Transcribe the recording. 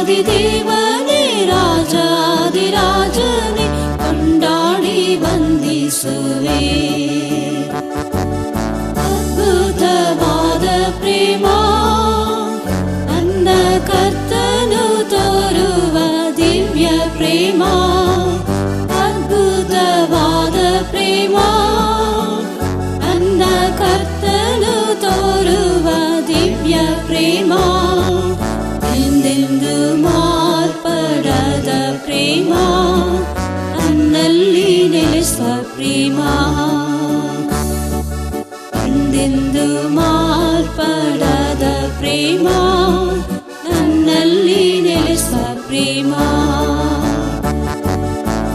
ದೇವಾದಿದೇವನೇ ರಾಜಾದಿರಾಜನೇ ಕೊಂಡಾಡಿ ವಂದಿಸುವೆ. ಅದ್ಭುತವಾದ ಪ್ರೇಮ ನನ್ನ ಕರ್ತನು ತೋರುವ ದಿವ್ಯ ಪ್ರೇಮ. ಅದ್ಭುತವಾದ ಪ್ರೇಮ ನನ್ನ ಕರ್ತನು ತೋರುವ ದಿವ್ಯ ಪ್ರೇಮ. ಎಂದೆಂದು ಮಾರ್ಪಡದ ಪ್ರೇಮ ನನ್ನಲ್ಲಿ ನೆಲೆಸುವ ಪ್ರೇಮ. ಎಂದೆಂದು ಮಾರ್ಪಡದ ಪ್ರೇಮ ನನ್ನಲ್ಲಿ ನೆಲೆಸುವ ಪ್ರೇಮ.